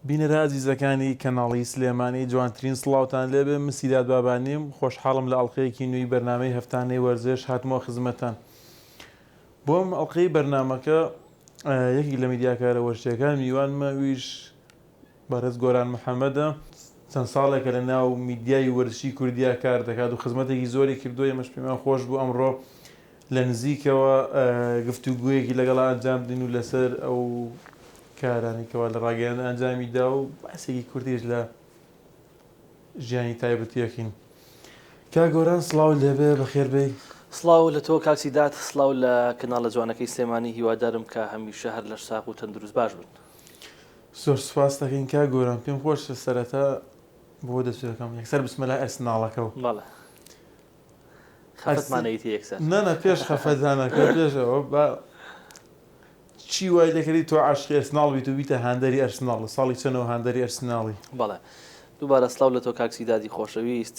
بینەرە ئازیزەکانی کەناڵی سلێمانی جوانترین سڵاوتان لێبێ من سیرات بابانیم خۆشحاڵم لە ئەڵقەیەکی نوێی بەرنامەی هەفتانەی وەرزش هاتمەوە خزمەتان بۆم ئەڵقەی بەرنامەکە یەکی لە میدیاکارە وەرزشیەکان میوانمە ویش بەڕێز گۆران محەممەدە چەند ساڵێکە لە ناو میدیای وەرزشی کوردیا کار دەکات و خزمەتێکی زۆری کردووە ئێمەش پێمان خۆش بوو ئەمڕۆ لە نزیکەوە گفتوگویەکی لەگەڵ ئەنجام بدەین و لەسەر ئەو کارانێکەوە لە ڕاگەیان ئەنجامیدا و باسێکی کوردیش لە ژیانی تایبەتیەکەین. کاک گۆران سڵاو لێبێ بەخێر بێی. سڵاو لە تۆ کاکسیدات سڵاو لە کەناڵە جوانەکەی سلێمانی هیوادارم کە هەمیشە هەر لە ساق و تەندروست باش بن. زۆر سوپاس دەکەین کاک گۆران پێم خۆشە سەرەتا بۆ دەستورەکەم یەکسەر بسمەلای ئەرسناڵەکەوە. بەڵێ خەفتمانەیەتی یەکسەر نەنە پێش خەفەتانەکە پێشەوە بە چی وای لەکردی تۆ عاشقی ئەرسناڵ بیت و بیتە هاندەری ئەرسناڵ لە ساڵی چەندەوە هاندەری ئەرسناڵی؟ بەڵێ دووبارە سڵاو لە تۆ کاکسیداتی خۆشەویست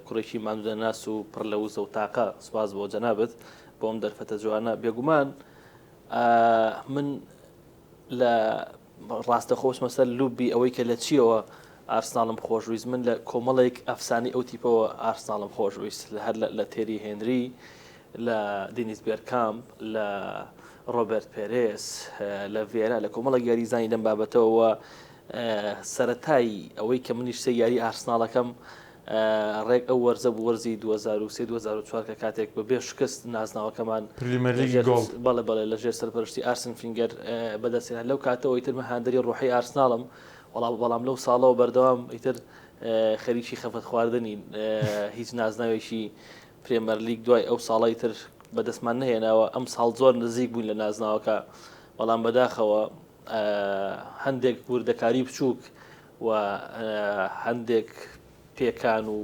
کوڕێکی ماندوودە ناس و پڕ لە وزە و تاقە سوپاس بۆ جەنابەت بۆم دەرفەتە جوانە بێگومان من لە ڕاستەخۆشمە سەر لوبی ئەوەی کە لە چیەوە ئارسناڵم خۆشویست من لە کۆمەڵێک ئەفسانی ئەو تیپەوە ئارسناڵم خۆشویست هەر لە تێری هێنری لە دینیس بێرکامپ لە ڕۆبرت پێرێس لە ڤێرا لە کۆمەڵە یاریزانی لەم بابەتەوە سەرەتای ئەوەی کە منیش سێ یاری ئارسناڵەکەم ڕێک ئەو وەرزە بوو وەرزی 2003-2004 کە کاتێک بە بێ شکست نازناوەکەمان بەڵێ لەژێر سەرپەرشتی ئارسن فینگەر بەدەستێنان لەو کاتەوە ئیتر من هاندەری ڕۆحی ئارسناڵم بەڵام لەو ساڵەوە بەردەوام ئیتر خەریکی خەفەت خواردنی هیچ نازناوێکی پرێمەر لیگ دوای ئەو ساڵی تر بەدەستمان نهێناوە ئەم ساڵ زۆر نزیک بووین لە نازناوەکە بەڵام بەداخەوە هەندێک وردەکاری بچووک و هەندێک پێکان و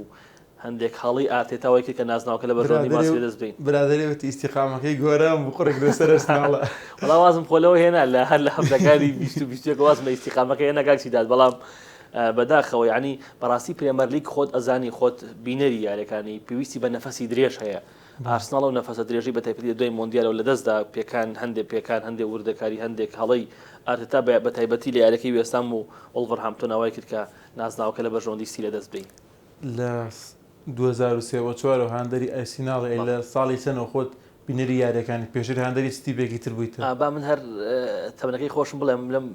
هەندێک هەڵی ئاتێتاوەی کرد کە نازناوەکە لە بەرژەوەندی ماسی دەست بین برادەرێتی ئیستیقامەکەی گۆران بخۆڕێک لەسەر ئەرسناڵە وەڵام وازم خۆلەوە هێنا لە هەر لە هەفتەکانی 20 وازم لە ئیستیقامەکە هێنا کاکسیدات بەڵام بەداخەوە یعنی بەڕاستی پرێمەر لیگ خۆت ئەزانی خۆت بینەری یاریەکانی پێویستی بە نەفەسی درێژ هەیە ئارسناڵ و نەفەسە درێژی بە تایبەتی دوای مۆندیالەوە لە دەستدا پێکان هەندێک وردەکاری هندێک هەڵەی ئارتێتا بە تایبەتی لە یاریەکەی وێستام و ئۆڵڤەرهامپتۆن ئاوای کرد کە نازناوەکە لە بەرژەوەندی سی لە دەست بین لە 2003 هاندەری ئەرسیناڵی لە ساڵی چەندەوە خۆت بینەری یاریەکانی پێشتر هاندەری ستیبێکی تر بوویتە با من هەر تەمەنەکەی خۆشم بڵێم لەم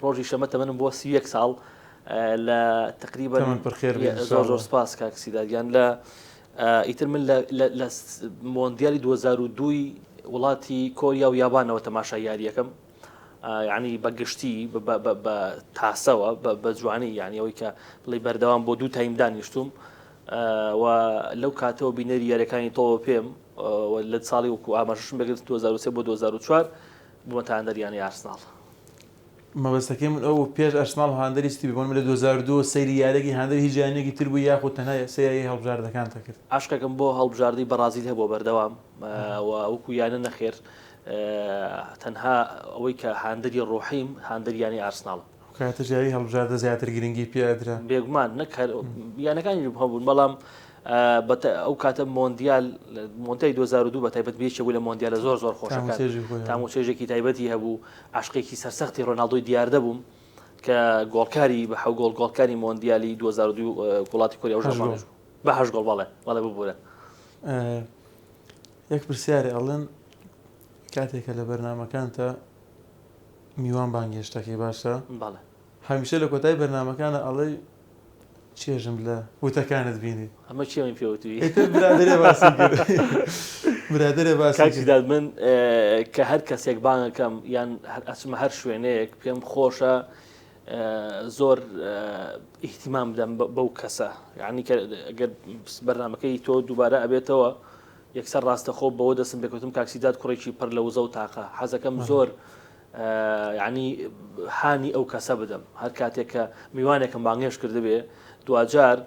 ڕۆژی شەمە تەمەنم بۆ 31 ساڵ لە تقریبا زۆر سپاس کاکسیداریان لە ئیتر من لە مۆندیالی 2002 وڵاتی کۆریا و یابانەوە تەماشای یاریەکەم یعنی بەگشتی بە تاسەوە بە جوانی یعنی ئەوەی کە بڵێ بەردەوام بۆ 2 تایم دانیشتوم و لەو کاتەوە بینەری یاریەکانی تۆوە پێم لە ساڵی وەکو ئاماژەشم بەگرت 2003 بۆ 2004 بوومە تا هەندەریانی ئارسناڵ مەبەستەکەی من ئەو پێش ئەرسناڵ هاندەری ستی بوون لە 2002 سەیری یاریەکی هاندەری هیچ جیانێکی تر بوو یاخود تەنها سەیری هەڵبژاردەکانتە کرد عاشقەکەم بۆ هەڵبژاردی بەرازیل هەبوو بەردەوام و وەکو یانە نەخێر تەنها ئەوەی کە هاندەری ڕۆحیم هاندەریانی ئارسناڵ کاتە ژیاری هەڵبژاردە زیاتر گرنگی پێدرا بێگومان نەکار یانەکانی هەبوون بەڵام ئەو کاتە مۆندیای 2002 بە تایبەت بێچە بوو لە مۆندیالە زۆر خۆشەکان تامۆچێژێکی تایبەتی هەبوو عاشقێکی سەرسەختی ڕۆناڵدۆی دیاردە بووم کە گۆڵکاری بە حەو گۆڵکاری مۆندیالی 2002 وڵاتی کۆریا و ژەپۆن بە 8 گۆڵ بەڵێ ببوورە یەک پرسیارێ ئەڵێن کاتێکە لە بەرنامەکانتە میوان بانگێشتەکەی باشە بەڵێ هەمیشە لە کۆتای بەرنامەکانە ئەڵێ چێژم لە وتەکانت بینی ئەمە چێمی پێوتوی برادرێ باسی کاکسیدات من کە هەر کەسێک بانگەکەم یان ئەچمە هەر شوێنەیەک پێم خۆشە زۆر ئیحتیمام بدەم بەو کەسە یعنی کە ئەگەر بەرنامەکەی تۆ دووبارە ئەبێتەوە یەکسەر ڕاستەخۆ بەوە دەستم پێکەوتم کاکسیدات کوڕێکی پڕ لە وزە و تاقە حەزەکەم زۆر یعنی هانی ئەو کەسە بدەم هەر کاتێک کە میوانێکم بانگێش کرد بێ دوجار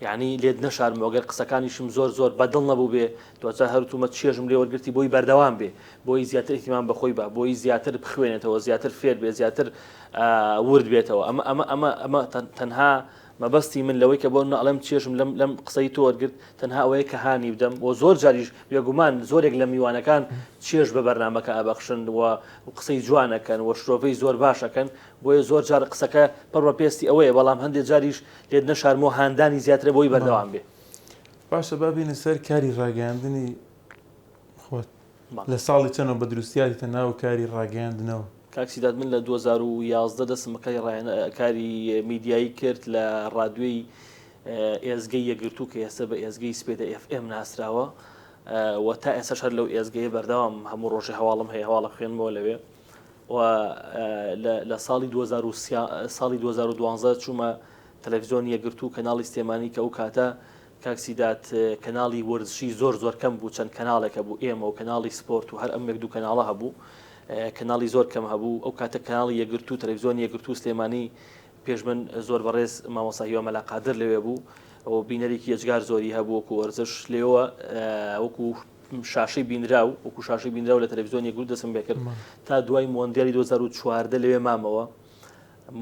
یعنی لێت نەشارمەوەگەر قسەکانیشم زۆر بەدڵ نەبوو بێ دوجار هەروتومە چێژم لێ وەرگرتی بۆی بەردەوام بێ بۆی زیاتر احتیمام بەخۆی بە بۆی زیاتر بخوێنێتەوە زیاتر فێر بێ زیاتر ورد بێتەوە ئەمە تەنها مەبەستی من لەوەی کە بۆ ئەڵم چێشم لەم قسەی تۆ وەرگرت تەنها ئەوەیە کە هانی بدەم و زۆر جاریش بێگومان زۆرێک لە میوانەکان چێش بە بەرنامەکە ئابەخشن و قسەی جوانەکەن و شرۆڤەی زۆر باشەکەن بۆیە زۆر جار قسەکە پڕە پێستی ئەوەیە بەڵام هەندێک جاریش لێت نەشارمەوە هاندانی زیاترە بۆی بەردەوام بێ. باشە بابینە سەر کاری ڕاگەاندنی خۆت لە ساڵی چەنەوە بە دروستیاتە ناو کاری ڕاگەاندنەوە. کاکسیداد من لە 2011 دەستمەکەی کاری میدیایی کرد لە ڕادیۆی ئێزگەی یەکگرتوو کە ئێستا بە ئێزگەی سپێدە FM ناسراوە و تا ئێستا هەر لەو ئێزگەیە بەردەوام هەموو ڕۆژی هەواڵم هەیە هەواڵە خوێنمەوە لەوێ و لە ساڵی 2012 چوومە تەلەڤیزیۆنی یەکگرتوو کەناڵی سلێمانی کە ئەو کاتە کاکسیدات کەناڵی وەرزشی زۆر کەم بوو چەند کەناڵێکە بوو ئێمە و کەناڵی سپۆرت و هەر ئەم یەک دوو کەناڵە هەبوو کەناڵی زۆر کەم هەبوو ئەو کاتە کەناڵی یەکگرتوو تەلەڤیزیۆنی یەکگرتوو سلێمانی پێش من زۆر بەڕێز مامۆستا هیوا مەلاقادر لەوێ بوو ئەو بینەرێکی ئەجگار زۆری هەبوو وەکو وەرزش لێەوە وەکو شاشەی بینراو وەکو شاشەی بینراو لە تەلەڤیزیۆن یەکگرتوو دەستم پێ کرد تا دوای مۆندیالی 2014 لەوێ مامەوە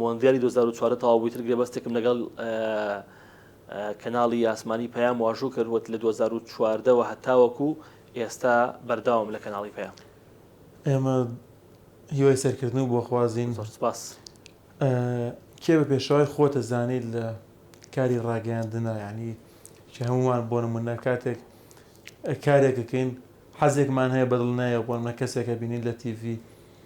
مۆندیالی 2014 تەواو بوویتر گرێبەستێکم لەگەڵ کەناڵی ئاسمانی پەیام واژوو کردوەت لە 2014 و هەتاوەکو ئێستا بەرداوام لە کەناڵی پەیام. ئێمە هیوای سەرکردن بۆ خوازیین. زۆر سپاس. کێ بە پێشەوەی خۆتە زانیت لە کاری ڕاگەاندنە یعنی کە هەمومان بۆ نمونە کاتێک کارێکەکەین حەزێکمان هەیە بەدڵ نایە بۆ منە کەسێکە بینین لە تیڤ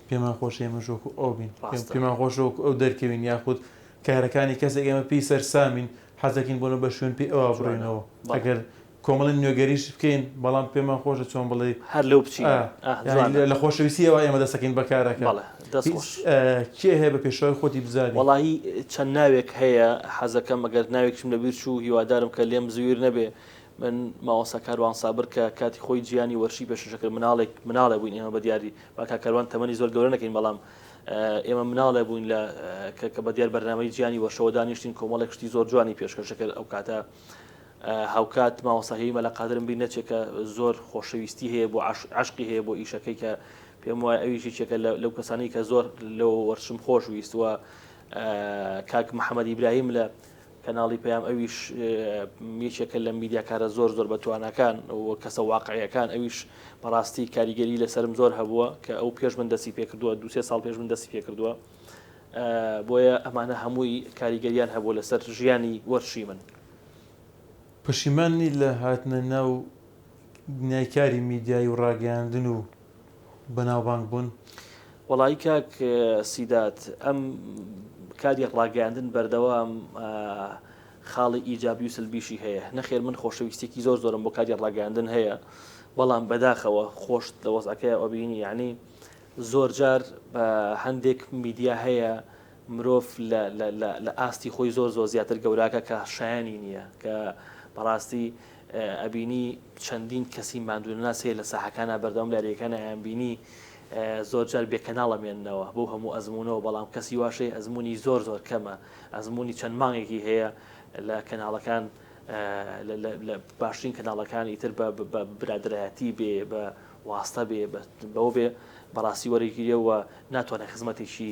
پێمان خۆش ئێمە ژۆک و ئەو بین پێمان خۆش ئەو دەرکەوین یاخود کارەکانی کەسێک ئێمە پێی سەرسامین حەزەکەین بۆنە بە شوێن پێی ئەوە بڕێنەوە ئەگەر کۆمەڵی نوێگەریش بکەین بەڵام پێمان خۆشە چۆن بڵێ هەر لەو بچین لە خۆشەویستیەوە ئێمە دەستەکەین بەکارەکە کێ هەیە بە پێشەوەی خۆتی بزانین. وەڵاهی چەند ناوێک هەیە حەزەکەم ئەگەر ناوێکشم لەبیر چوو هیوادارم کە لێم زویر نەبێ من ماوەسا کاروان سابر کە کاتی خۆی جیانی وەرشی پێشەکرد مناڵێ بووین ئێمە بە دیاری با کاروان تەمەنی زۆر گەورە نەکەین بەڵام ئێمە مناڵێ بووین لە کە بە دیار بەرنامەی جیانی وەرشەوە دانیشتین کۆمەڵێک شتی زۆر جوانی پێشکەشەکرد ئەو کاتە هاوکات ماوەساهەیە مەلاقادرم بین نەچێکە زۆر خۆشەویستی هەیە بۆ عشقی هەیە بۆ ئیشەکەی کە پێم وایە ئەویشی چێکە لەو کەسانی کە زۆر لەو وەرشم خۆش ویستوە کاک محەممەد ئیبراهیم لە کەناڵی پەیام ئەویش یەکێکە لە میدیاکارە زۆر بەتوانەکان و کەسە واقعیەکان ئەویش بەڕاستی کاریگەری لەسرم زۆر هەبووە کە ئەو پێش من دەستی پێ کردووە 2-3 ساڵ پێش من دەستی پێ کردووە بۆیە ئەمانە هەمووی کاریگەریان هەبوو لەسەر ژیانی وەرشی من. پەشیمانی لە هاتنە ناو نایکاری میدیایی و ڕاگەاندن و بەناوبانگ بوون؟ وەڵی کاک سیدات ئەم کاری ڕاگەاندن بەردەوام خاڵی ئیجابی و سلبیشی هەیە. نەخێر من خۆشەویستێکی زۆرم بۆ کاری ڕاگەاندن هەیە بەڵام بەداخەوە خۆش لە وەزعەکەی ئەوبینی یعنی زۆر جار بە هەندێک میدیا هەیە مرۆڤ لە ئاستی خۆی زۆر زیاتر گەوراکە کە شایانی نییە کە بەڕاستی ئەبینی چەندین کەسی مادوونەناس هەیە لە ساحەکانە بەردەوام لاریەکانە ئەیانبینی زۆر جار بێکەناڵەمێننەوە بۆ هەموو ئەزمونەوە بەڵام کەسی واشەی ئەزمموی زۆر کەمە ئەزمموی چەند مانگێکی هەیە لە کەناڵەکان لە باشترین کەناڵەکانی تر بە برادایەتی بێ بە واستە بێ بەو بێ بەڕاستی وەرەگیریەوە ناتوانێت خزمەتێکی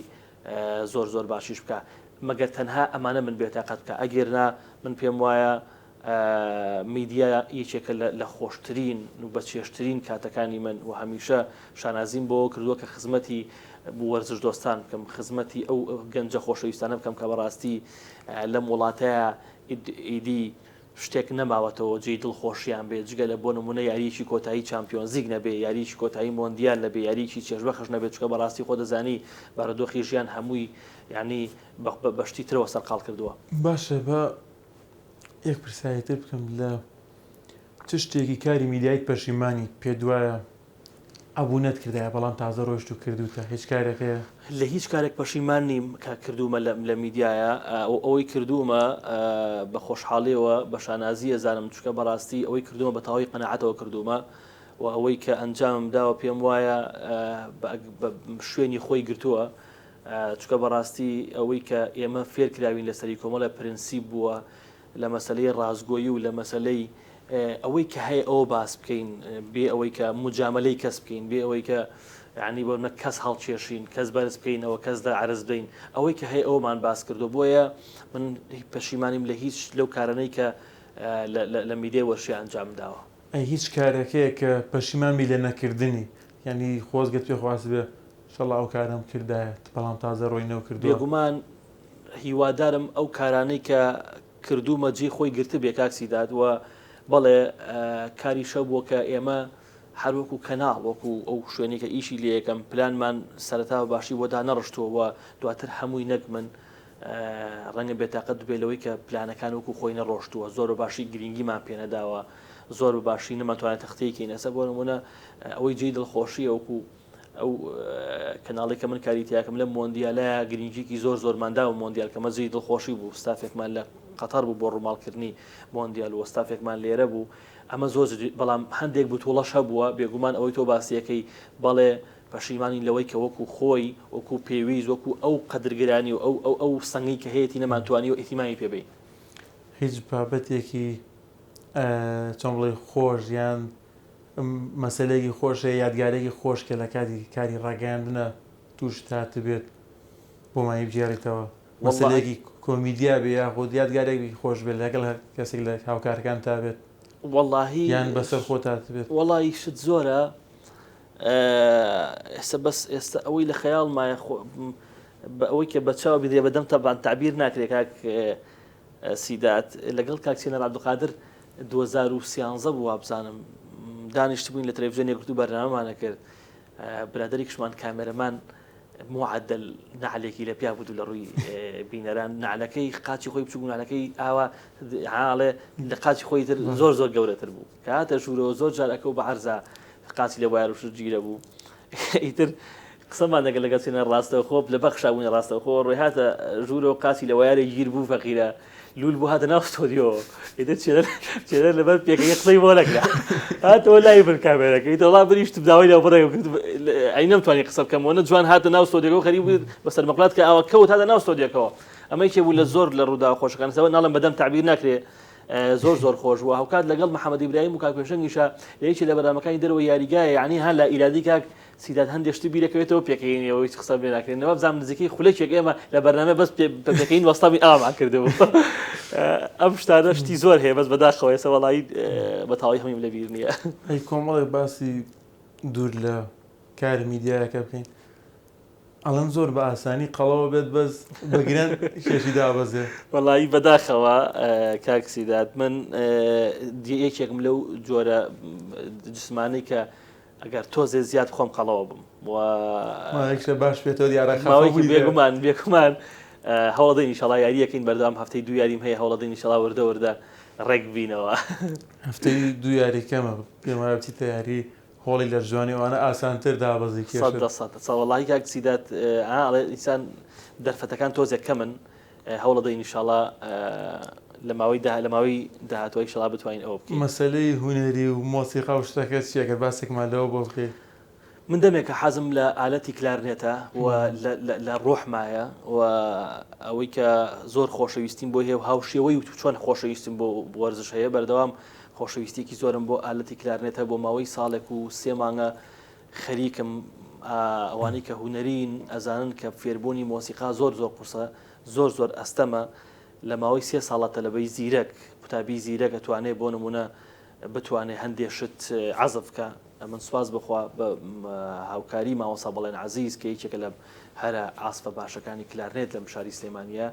زۆر باشیش بکە مەگەر تەنها ئەمانە من بێتاقەت بکە ئەگەرنا من پێم وایە میدیا یەکێکە لە خۆشترین و بە چێشترین کاتەکانی من و هەمیشە شانازیم بۆ کردووە کە خزمەتی بۆ وەرزش دۆستان بکەم خزمەتی ئەو گەنجە خۆشەویستانە بکەم کە بەڕاستی لەم وڵاتەیە ئیدی شتێک نەماوەتەوە جێی دڵخۆشیان بێت جگە لە بۆ نمونە یاریکی کۆتایی چامپیۆنزیگ نەبێ یاریکی کۆتایی مۆندیال نەبێ یاریکی چێژبەخش نەبێت چکە بەڕاستی خۆ دەزانی بارەدۆخی ژیان هەمووی یعنی بەشتی ترەوە سەرقاڵ کردووە. باشە بە یەک پرسایەتر بکەم لە چ شتێکی کاری میدیایت پەشیمانی پێ دوایە ئەبوونەت کردایە بەڵام تازە ڕۆیشت و کردوتە هیچ کارێکەیە؟ لە هیچ کارێک پەشیمان نیم کە کردومە لە میدیایە ئەوەی کردومە بە خۆشحاڵیەوە بە شانازی ئەزانم چکە بەڕاستی ئەوەی کردومە بە تەواوی قەنەعەتەوە کردومە و ئەوەی کە ئەنجامم داوە پێم وایە شوێنی خۆی گرتووە چکە بەڕاستی ئەوەی کە ئێمە فێر کراوین لەسەری کۆمەڵە پرینسیپ بووە لە مەسلەی ڕازگۆیی و لە مەسلەی ئەوەی کە هەیە ئەوە باس بکەین بێ ئەوەی کە مجاملەی کەس بکەین بێ ئەوەی کە یعنی بۆ نە کەس هەڵکێشین کەس بەرز بکەینەوە کەس دە عرز بدەین ئەوەی کە هەیە ئەومان باس کردو بۆیە من پەشیمانیم لە هیچ لەو کارانەی کە لە میدیای وەرشی ئەنجام داوە. هیچ کارێکەیە کە پەشیمانی لە نەکردنی یعنی خۆزگەت پێ خواست بێ شەڵا ئەو کارم کردایە بەڵام تازە ڕۆی نەو کردو. بێگومان هیوادارم ئەو کارانەی کە کردومە جێ خۆی گرتە بێ کاکسیداد وە بەڵێ کاری شەو بووە کە ئێمە هەروەکو کەناڵ وەکو ئەو شوێنێکە ئیشی لێ یەکەم پلانمان سەرەتا باشی بۆدا نەڕشتووە دواتر هەمووی نەک من ڕەنگە بێتاقەت بێلەوەی کە پلانەکان وەکو خۆی نەڕۆشتووە زۆر باشی گرنگیمان پێنەداوە زۆر باشی نەمەتوانێت تەختەیەکی نەسە بۆ نمونە ئەوەی جێی دڵخۆشیە وەکو ئەو کەناڵێکە من کاریتیاکەم لە مۆندیالە گرنگیکی زۆر ماداوە مۆندیال کەمە جێی دڵخۆشی بوو ستافێکمان لە قەتەر بوو بۆ ڕووماڵکردنی مۆندیال و ستافێکمان لێرە بوو ئەمە زۆر بەڵام هەندێک بتوڵەش هەبووە بێگومان ئەوەی تۆ باسیەکەی بەڵێ پەشیمانی لەوەی کە وەکو خۆی وەکو پێویست وەکو ئەو قەدرگرانی و ئەو سەنگی کە هەیەی نەمانتوانی و ئیتیمانی پێبین هیچ بابەتێکی چۆن بڵێ خۆش یان مەسەلەیەکی خۆشە یادگارێکی خۆش کە لە کاتی کاری ڕاگەاندنە توش تاتە بێت بۆ مای بجێڕیتەوە مەسەلەیەکی کۆمیدیا بێ یاخود یادگارێکی خۆش بێت لەگەڵ کەسێک لە هاوکارەکان تا بێت واللهی یان بەسەر خۆ تاتە بێت وەڵی شت زۆرە ئێستا ئەوەی لە خەیاڵ مایە ئەوەی کە بەچاو بدرێ بەدەم تەبان تعبیر ناکرێت کاک سیدات لەگەڵ کاکسێنەر عەبدولقادر 2013 بوو وابزانم دانیشت بووین لە تەلەڤیزیۆنێک گرتو بەرنامەمانە کرد برادێکیشمان کامێرەمان معدل نعلێکی لە پیا بوو لە ڕووی بینەران نعلەکەی قاچی خۆی بچوو نعلەکەی ئاوا حاڵێ لە قاچی خۆی تر زۆر گەورەتر بوو کاتە ژوورەوە زۆر جار ئەکەو بە عەرزە قاچی لە وایە ڕووشت گیرە بوو ئیتر قسەمان لەگەڵ لەگەڵ لەڕاستەوە خۆب لە بەخشا بووین ڕاستەوە خۆ ڕۆی هاتە ژوورەوە قاچی لە وایە گیر بوو فەقیرە لول بوو هاتە ناو ستۆدیۆ ئیتر چێدەر لەبەر پێکەی قسەی بۆ نەکرا هاتەوە لای بر کامێرەکەی دەڵا بریشت داوای لەو بڕێ ئەی نەمتوانی قسە بکەمەوە جوان هاتە ناو ستۆدیۆ خەریب بوو بەسەر مەقلات کە ئەوە کەوت هاتە ناو ستۆدیۆکەوە ئەمەی کێ بوو لە زۆر لە ڕوودا خۆشەکانەوە ناڵم بەدەم تعبیر ناکرێ زۆر خۆش بووە هەوکات لەگەڵ محەممەد ئیبراهیم و کاکپێشەنگیشە لە یەکی لە بەرنامەکانی دەرەوە یاریگایە یعنی هەن لە ئیرادی کاک سیدات هەندێک شتی بیرەکەوێتەوە پێکەینەوەی قسە بێ ناکرێنەوە بزانام نزیکەی خولێکێک ئێمە لە بەرنامە بەس پێکەین وەستاوی ئامان کردبوو ئەم شتانە شتی زۆر هەیە بەس بەداخەوە ێستا وەڵایی بەتاڵی هەمیم لە بیر نییە ئەی کۆمەڵێ باسی دوور لە کاری میدیایەکە بکەین ئەڵەن زۆر بە ئاسانی قەڵەوە بێت بەس بەگران کێشی دابەزێ وەڵایی بەداخەوە کاک سیدات من یەکێکم لەو جۆرە جسمانەی کە ئەگەر تۆزێ زیاد خۆم قەڵەوە بم وەکشە باش بێتەوە دیارەخاوەی بێگومان هەوڵدەین ئینشەڵا یاریەکەین بەردەوام هەفتەی دوو یاریم هەیە هەوڵدەین ئینشەڵا وردە ڕێک بینەوە هەفتەی دوو یاری کەمە پێم وایە بچیتە یاری هۆڵی لە جوانی ئەوانە ئاسانتر دابەزی کێشە وەڵایی کاک سیدات ئینسان دەرفەتەکان تۆزێک کەمن هەوڵدەین ئینشەڵا لە ماوەی داهاتوە ئینشەڵا بتوانین ئەوە بکەین مەسەلەی هونەری و مۆسیقا و شتەکە چیەکە باسێکمان لەوە بۆ بکەین من دەمێکە حەزم لە ئالەتی کلارنێتە و لە ڕۆحمایە و ئەوەی کە زۆر خۆشەویستیم بۆ هەیە و هاوشێوەی و چۆن خۆشەویستیم بۆ وەرزش هەیە بەردەوام خۆشەویستێکی زۆرم بۆ ئالەتی کلارنێتە بۆ ماوەی ساڵێک و 3 مانگە خەریکم ئەوانەی کە هونەرین ئەزانن کە فێربوونی مۆسیقا زۆر قورسە زۆر ئەستەمە لە ماوەی 3 ساڵە تەلەبەی زیرەک قوتابی زیرەک ئەتوانێت بۆ نمونە بتوانێت هەندێک شت عەزف بکە من سواز بخوا بە هاوکاری ماوەسا بڵێن عەزیز کە یەکێکە لە هەرە عاسفە باشەکانی کلارنێت لە مشاری سلێمانیە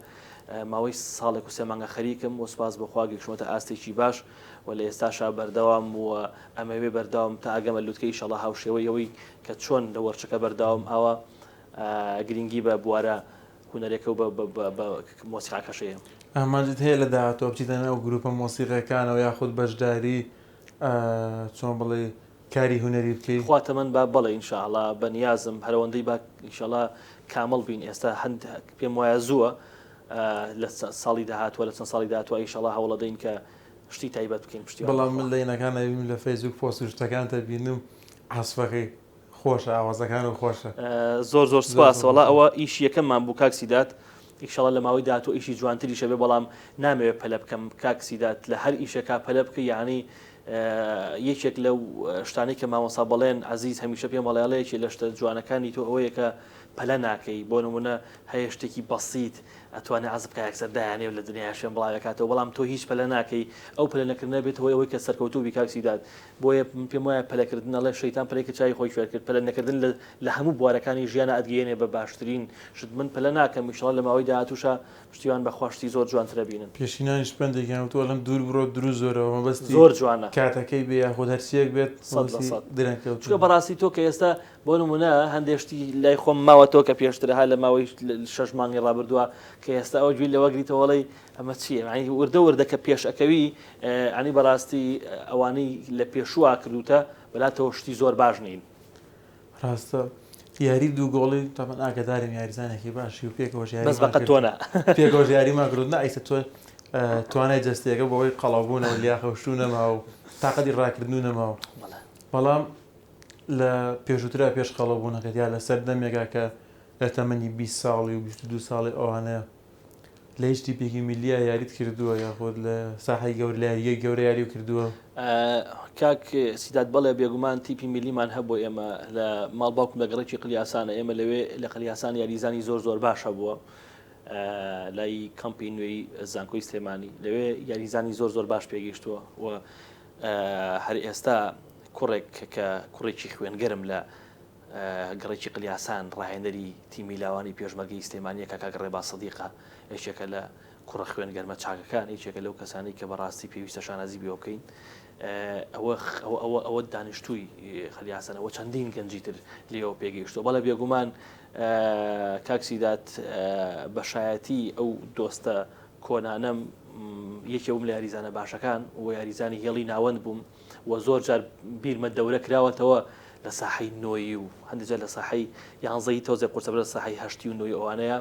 ماوەی ساڵێک و 3 مانگە خەریکم و سواز بخوا گەیشتمەتە ئاستێکی باش و لە ئێستاشا بەردەوام و ئەمەوێ بەردەوام تا ئەگەمە لوتکەی ئینشەڵا هاوشێوەی ئەوەی کە چۆن لە وەرچەکە بەردەوام ئەوە گرنگی بە بوارە هونەرێکە و بە مۆسیقاکەشەیە ئاماژت هەیە لە داهاتوە بچیتە ناو گروپە مۆسیقەکانەوە یاخود بەشداری چۆن بڵێ کاری هونەری بکەیت خواتە من با بەڵێ ئینشاءڵا بەنیازم هەرەوەندەی با ئینشاءڵا کامەڵ بین ئێستا هەند پێم وایە زووە لە ساڵی داهاتوە لە چەند ساڵی داهاتوە ئینشاءڵا هەوڵەدەین کە شتی تایبەت بکەین پشتی بەڵام من لە یەنەکان ئەویم لە فەیسبوک پۆست و شتەکانتە بینم عاسفەکەی خۆشە ئاوازەکان و خۆشە زۆر سپاس وەڵا ئەوە ئیش یەکەممان بوو کاک سیدات ئینشاءڵا لە ماوەی داهاتوە ئیشی جوانتری شەبێ بەڵام نامەوێت پەلە بکەم کاک سیدات لە هەر ئیشێکا پەلە بکە یعنی یەکێک لەو شتانی کە مامۆسا بەڵێن عزیز هەمیشە پێم بەڵێڵەیەکی لە شتە جوانەکانی تۆ ئەوەیە کە پەلە ناکەی بۆ نمونە هەیە شتێکی بەسیت ئەتوانێت عەز بکە یەکسەر دایانێ لە دنیاشێن بڵاوەکاتەوە بەڵام تۆ هیچ پەلە ناکەی ئەو پەلە نەکردنە بێتەوە ئەوەی کە سەرکەوتوو کاکسیداد بۆیە پێم وایە پەلەکردنەڵێ شەیتان پەلەی کە چای خۆی فێر کرد پەلە نەکردن لە هەموو بوارەکانی ژیانە ئەدگەیەنێ بە باشترین شت من پەلە ناکەم ئینشاڵڵا لە ماوەی داهاتووشە پشتیوان بە خواشتی زۆر جوانترە بینن پێشینانی شپندێکیان تۆ لەم دوور بڕۆ دروست زۆرەوە مەبەستی زۆر جوانە کاتەکەی بێ یاخۆ هەرسیەک بێت درەنکەوت چکە بەڕاستی تۆ کە ئێستا بۆ نمونە هەندێشتی لای خۆم ماوە تۆ کە پێشترە ها لە ماوەی 6 مانگی ڕابردووە کە ئێستا ئەو گوێ لەوە گریتەوەڵی ئەمە چییە ینی وردە وردە کە پێشەکەوی ئەنی بەڕاستی ئەوانەی لە پێشووا کردوتە بەلاتەوە شتی زۆر باش نین ڕاستە یاری دوو گۆڵی تاپەن ئاگداریم یاریزانێکی باشی و پێکەوەش بەس بەقە تۆنە پێکەوەش یاریماکردنا ئیسە تۆ توانای جەستەکە بەوەی قەڵاوبوونەوە لیاخەوشتو نەماوە تاقەتی ڕاکردنو نەماوە بەڵام لە پێشووترا پێش قەڵەبوونەکەت یا لەسەر دەمێکا کە لە تەمەنی 20 ساڵی و 22 ساڵی ئەوانەیە لە هیچ تیپێکی میلیە یاریت کردووە یاخۆت لە ساحەی گەور لە یاریگەی گەورە یاری کردووە کاک سیدات بەڵێ بێگومان تیپی میلیمان هەبوو ئێمە لە ماڵباوکم لە گەڕێکی قلیاسانە ئێمە لەوێ لە قلیاسان یاریزانی زۆر زۆر باشە بووە لای کەمپی نوێی زانکۆی سلێمانی لەوێ یاریزانی زۆر زۆر باش پێگەیشتووە و هەر ئێستا کوڕێک کە کوڕێکی خوێنگەرم لە گەڕێکی قلیاسان ڕاهێنەری تیمی لاوانی پێشمەرگەی سلێمانیە کە کاک ڕێبا سەدیقە یەکێکە لە کوڕە خوێنگەرمە چاکەکان یەکێکە لەو کەسانی کە بەڕاستی پێویستە شانازی بێ بکەین ئەوە دانیشتووی خەلیاسانەوە چەندین گەنجیتر لێەوە پێگەیشتەوە بەڵێ بێگومان کاکسیدات بەشایەتی ئەو دۆستە کۆنانەم یەکێوم لە یاریزانە باشەکان و یاریزانی هێڵی ناوەند بووم و زۆر جار بیرمە دەورە کراوەتەوە لە ساحەی نۆیی و هەندێک لە ساحەی یانزەی تۆزێ قورسەبرە ساحەی هەشتی و نۆی ئەوانەیە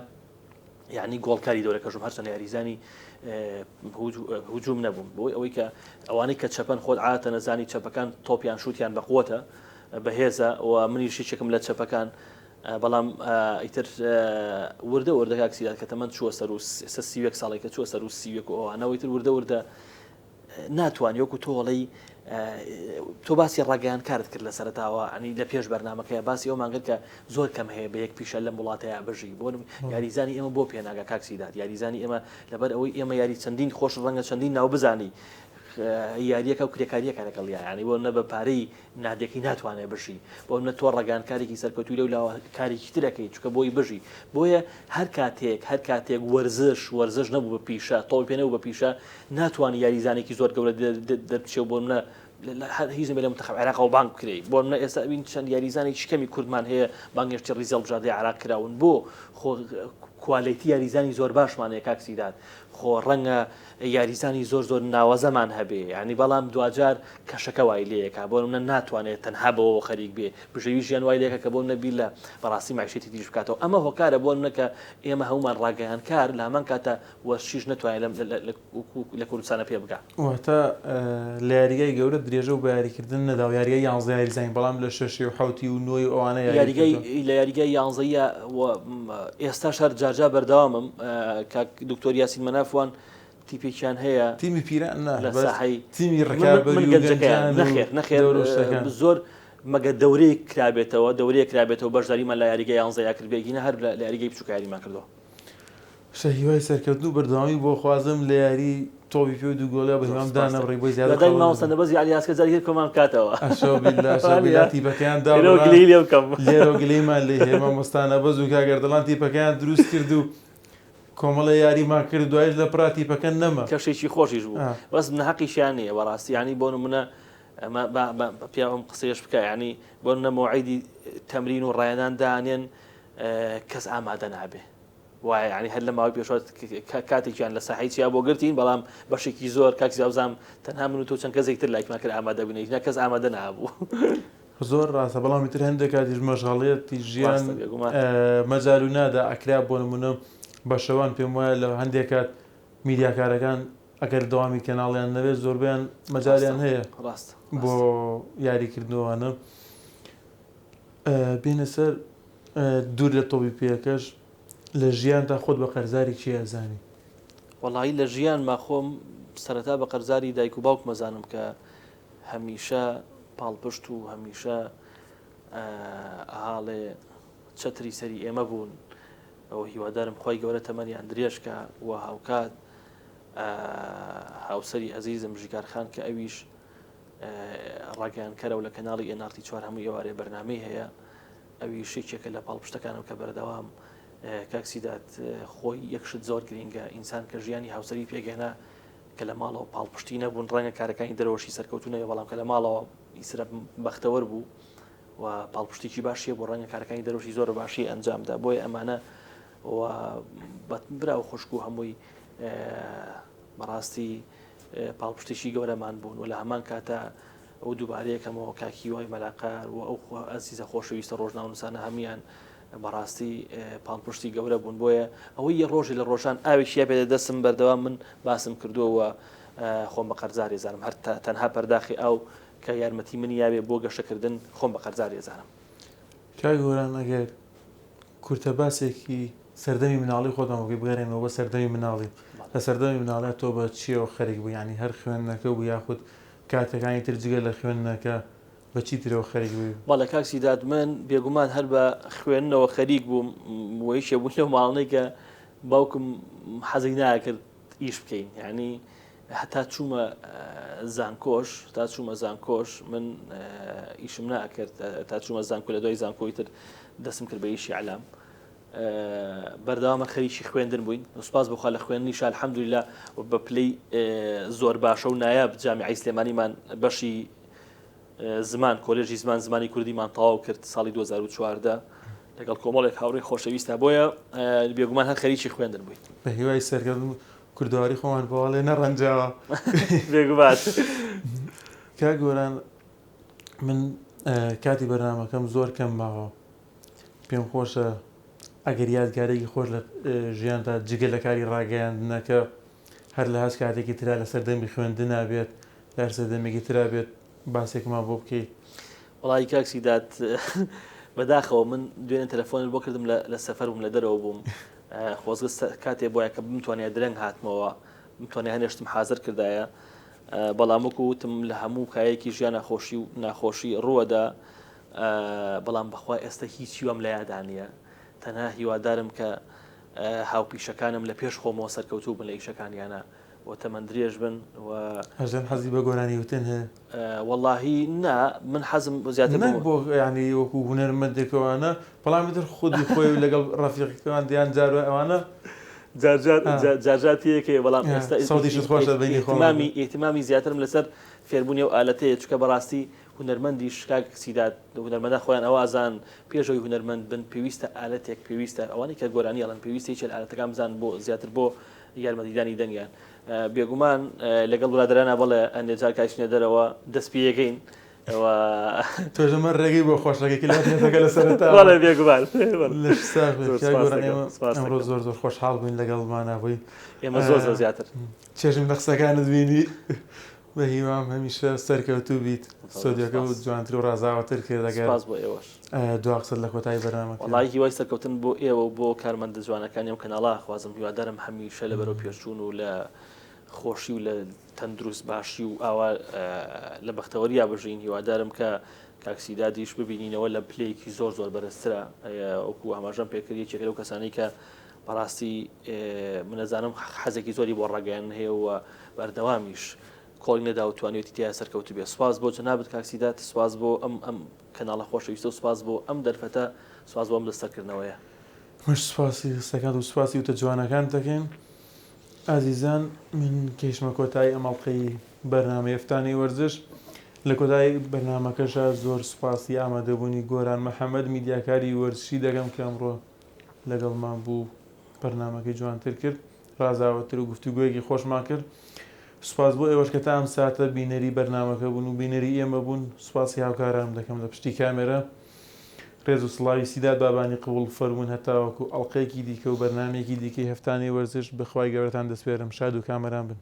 یعنی گۆڵکاری دەورەکەژم هەرچەند یاریزانی هجووم نەبووم بۆی ئەوەی کە ئەوانەی کە چەپەن خۆت عادەتە نەزانی چەپەکان تۆپیان شووتیان بەقوتە بەهێزە و منیشی چێکم لە چەپەکان بەڵام ئیتر وردە وردە کاکسیدات کە تەمەند چووە سەر و سیوێک ساڵی کە چووە سەر و سیوێک و ئەوانەوەی تر وردە وردە ناتوانانی وەکو تۆڵی تۆ باسی ڕاگەیان کارت کرد لە سەرتاوە ئەنی لە پێش بەرنامەکەی باسی ئەو مانگرت کە زۆر کەم هەیە بە یەک پیشە لەم وڵاتەیە بژی بۆ یاریزانی ئێمە بۆ پێناگە کاکسیدات یاریزانی ئێمە لەبەر ئەوەی ئێمە یاری چەندین خۆش ڕەنگە چەندین ناو بزانی یاریەکە و کرێکاریەکە لەگەڵ ینی بۆ نە بە پارەی نادێکی ناتوانێت بژی بۆ نە تۆ ڕگانکارێکی سەرکەوتوی لەو لاوە کارێکی ترەکەی چکە بۆی بژی بۆیە هەر کاتێک وەرزش نەبوو بە پیشە تۆڵ پێنەوە بە پیشە ناتوانانی یاریزانێکی زۆر گەورە دەرچێ بۆ منە هیچ لە منتەخەب عێراق و بانک کرێ بۆ منە ئێستا بین چەند یاریزانی چکەمی کوردمان هەیە بانگێشتی ڕیزە بژادەی عراق کراون بۆ خۆ کوالیتی یاریزانی زۆر باشمانەیە کاکسیدات خۆ ڕەنگە یاریزانی زۆر زۆر ناوەزەمان هەبێ ینی بەڵام دوجار کەشەکە وای لەیەکە بۆ منە ناتوانێت تەنها بەوە خەریک بێ بژەوی ژیان وای لەیەکە کە بۆ نەبی لە بەڕاستی معیشەتی دیش بکاتەوە ئەمە هۆکارە بۆ منەکە ئێمە هەمومان ڕاگەیان کار لە هەمان کاتە وەرشیش ناتوانێت لە کوردستانە پێ بگات واتە لە یاریگای گەورە درێژە و بە یاریکردن نەدا و یاریگای 11 یاریزانی بەڵام لە 6 و 7 و 9 ئەوانە لە یاریگای 11 ئێستا شەر جارجا بەردەوامم کاک دکتۆر یاسین مەنافوان تیپێکیان هەیە تیمی پیران لە ساحەی تیمی ڕکابەری نەخێر زۆر مەگە دەورەی کرابێتەوە دەورەیە کرابێتەوە بەشداریمان لە یاریگای 11 کردبێگینە هەر لە یاریگای بچووکە یاریمان کردەوە شەهیوای سەرکەوتن و بەردەوامی بۆ خوازم لە یاری تۆپی پێ و دوو گۆڵیا بە هێمام دانەڕێ بۆی زیادە لەگەڵ ماوەسەندە بەزی علیاسکە جاری کۆمان کاتەوە تیپەکەیان لێرۆگلەیمان لێ هێمە مەستانە بەز و کاگەردەڵان تیپەکەیان دروست کرد و کۆمەڵە یاریمان کرد دوایش لە پراتیپەکە نەما کەشێکی خۆشیش بوو بەس نەحەقیشیان نیە بەڕاستی ینی بۆ نمونە پیاوەم قسەیەش بکە ینی بۆ نە مۆعیدی تەمرین و ڕایەنان دانێن کەس ئامادە نابێ وایە ینی هەر لە ماوەی پێشوە کاتێکیان لە ساحەی چیا بۆ گرتین بەڵام بەشێکی زۆر کاکسی زاوزام تەنها من و تۆ چەند کەسێکتر لایکمان کرد ئامادە بووین هیچ کەس ئامادە نابوو زۆر ڕاستە بەڵامی تر هەندێک کاتیش مەشغەڵەتی ژیان مەجال و نادا ئەکرا بۆ نمونە بەشەوان پێم وایە لە هەندێک کات میدیاکارەکان ئەگەر دەوامی کەناڵیان نەوێت زۆربیان مەجالیان هەیە بۆ یاریکردنەوەوانە بینە سەر دوور لە تۆپی پێکەش لە ژیاندا خۆت بە قەرزاری چی ئەزانی؟ وەڵایی لە ژیان ما خۆم سەرەتا بە قەرزاری دایک و باوک مەزانم کە هەمیشە پاڵپشت و هەمیشە هاڵێ چەتری سەری ئێمە بوون ئەوە هیوادارم خۆی گەورە تەمەنیان درێژکە و هاوکات هاوسەری عەزیزم ژیگارخان کە ئەویش ڕاگەیانکەرە و لە کەناڵی ئێناڕتی 4 هەموو ئێوارێ بەرنامەی هەیە ئەوی شێکێکە لە پاڵپشتەکانم کە بەردەوام کاکسیدات خۆی یەکشت زۆر گرینگە ئینسان کە ژیانی هاوسەری پێگەێنە کە لە ماڵەوە پاڵپشتی نەبوون ڕەنگە کارەکانی دەرەوەشی سەرکەوتونەوە بەڵام کە لە ماڵەوە ئیسرە بەختەوەر بوو و پاڵپشتێکی باشیە بۆ ڕەنگە کارەکانی دەرەوشی زۆر باشی ئەنجامدا بۆیە ئەمانە و برا و خوشک و هەمووی بەڕاستی پاڵپشتێکی گەورەمان بوون و لە هەمان کاتە ئەو دووبارەیەکەمەوە کاکیوای مەلاقار و ئەو ئەزیزە خۆشەویستە ڕۆژناونووسانە هەمیان بەڕاستی پاڵپشتی گەورە بوون بۆیە ئەوەی یە ڕۆژی لە ڕۆژان ئاوێکیە پێدە دەستم بەردەوام من باسم کردووە خۆم بە قەرزاری زانم هەر تەنها پەرداخی ئەو کە یارمەتی منی یاوێ بۆ گەشتەکردن خۆم بە قەرزاری زانم. کاک گۆران ئەگەر کورتە باسێکی سەردەمی مناڵی خۆتەمەکەی بگەڕێنەوە بە سەردەمی مناڵی لە سەردەمی مناڵێت تۆ بە چیەوە خەریک بوو ینی هەر خوێندنەکە بوو یاخود کاتەکانی تر جگە لە خوێندنەکە بەچی ترەوە خەریک بووی؟ بەڵێ کاکسیدات من بێگومان هەر بە خوێندنەوە خەریک بووم وەیشە بوون لەو ماڵنەی کە باوکم حەزی ناکرد ئیش بکەین یعنی هەتا چوومە زانکۆش من ئیشم ناکرد تا چوومە زانکۆ لە دوای زانکۆی تر دەستم کرد بە ئیشی عەلام بەردەوامە خەریکی خوێندن بووین سوپاس بخوا لە خوێندنیش الحەمدولیلا بە پلەی زۆر باشە و نایاب جامیعەی سلێمانیمان بەشی زمان کۆلێژی زمانی کوردیمان تەواو کرد ساڵی 2014 لەگەڵ کۆمەڵێک هاوڕێی خۆشەویستە بۆیە بێگومان هەر خەریکی خوێندن بووین بە هیوای سەرکردن کوردەواری خۆمان بەواڵێ نەڕەنجاوە بێگومان. کاک گۆران من کاتی بەرنامەکەم زۆر کەم ماوە پێم خۆشە ئەگەر یادگارێکی خۆش لە ژیاندا جگە لە کاری ڕاگەیاندنەکە هەر لە هەست کاتێکی ترا لە سەردەمی خوێندن نابێت لە سەردەمێکی ترا بێت باسێکمان بۆ بکەیت. وڵی کاکسیدات بەداخەوە من دوێنێ تەلەفۆنت بۆ کردم لە سەفەر بووم لە دەرەوە بووم خۆزگە کاتێ بۆیە کە بمتوانێت درەنگ هاتمەوە بمتوانێت هەنێشتم حازر کردایە بەڵام وەکوتم لە هەموو کایەکی ژیان ناخۆشی و ناخۆشی ڕووەدا بەڵام بەخوا ئێستا هیچی وەم لە یادانیە تەنها هیوادارم کە هاوپیشەکانم لە پێش خۆمەوە سەرکەوتوو بن لە ئیشەکانیانە و تەمەند درێژ بن و هەژدەن حەزی بە گۆرانی وتن هەیە واللهی نا من حەزم زیاتر بۆ ینی وەکو هونەرمەندێکەوەوانە بەڵام تر خودی خۆی لەگەڵ ڕەفیقەکان دیان جارە ئەوانە جارجاتیەکێ بەڵام ئێستا سەودیشت خۆشە بینی خۆمامی ئێتیمامی زیاترم لەسەر فێربوونی و ئالەتەیە چکە بەڕاستی هونەرمەندی کاکسیدات هونەرمەندە خۆیان ئەوازان پێشەوەی هونەرمەند بن پێویستە ئالەتێک پێویستە ئەوانەی کە گۆرانی ئەڵەن پێویستی چێت ئالەتەکان بزان بۆ زیاتر بۆ یارمەتیدانی دەنگیان بێگومان لەگەڵ برادرانە بڵێ ئەندێجار کاچنە دەرەوە دەست پێیەکەین تۆژەمە ڕێگەی بۆ خۆشەکەی لەەکە لە سەرتا بێگومان ئەمڕۆ زۆر زۆر خۆشحاڵ بووین لەگەڵمانەبووی ئێمە زۆر زیاتر چێژم لە قسەکانت بینی بە هیوام هەمیشە سەرکەوتوو بیت سۆدیەکە و جوانتر و ڕازاوەتر کردەگەر بۆ ئێوەش دو قسەت لە کۆتایی بەرنامە وڵی هیوای سەرکەوتن بۆ ئێوە و بۆ کارمەندە جوانەکانی ئەم کەناڵا خوازم هیوادارم هەمیشە لە بەرەو پێشچوون و لە خۆشی و لە تەندروست باشی و ئاوا لە بەختەوەریا بژین هیوادارم کە کاکسیدادیش ببینینەوە لە پلەیەکی زۆر زۆر بەرزترە ئەوکو ئاماژەم پێکرد یەکێکە لەو کەسانی کە بەڕاستی منەزانم حەزێکی زۆری بۆ ڕاگەیان هەیە و بەردەوامیش کۆڵی نەدا و توانێتی تیا سەرکەوتو بێ سوپاس بۆ جەنابەت کاکسیدات سوپاس بۆ ئەم کەناڵە خۆشەویستە و سوپاس بۆ ئەم دەرفەتە سوپاس بۆ ئەم دەستەکردنەوەیە مش سوپاسی دەستەکان و سوپاسی وتە جوانەکان دەکەین ئازیزان من کەیشمە کۆتایی ئەمەڵقەی بەرنامەی ئەفتانی وەرزش لە کۆتایی بەرنامەکەشە زۆر سوپاسی ئامادەبوونی گۆران مەحەممەد میدیاکاری وەرزشی دەگەم کە ئەمڕۆ لەگەڵمان بوو بەرنامەکەی جوانتر کرد ڕازاوەتر و گفتوگویەکی خۆشمان کرد سوپاس بۆ ئێوەش کە تا ئەم ساتە بینەری بەرنامەکە بوون و بینەری ئێمە بوون سوپاسی هاوکاران دەکەم لە پشتی کامێرە ڕێز و سڵاوی سیدات بابانی قبول فەرمونون هەتاوەکو ئەڵلقەیەکی دیکە و بەرنامێکی دیکەی هەفتانی وەرزش بەخوای گەورەتان دەسپێرم شاد و کامەران بن.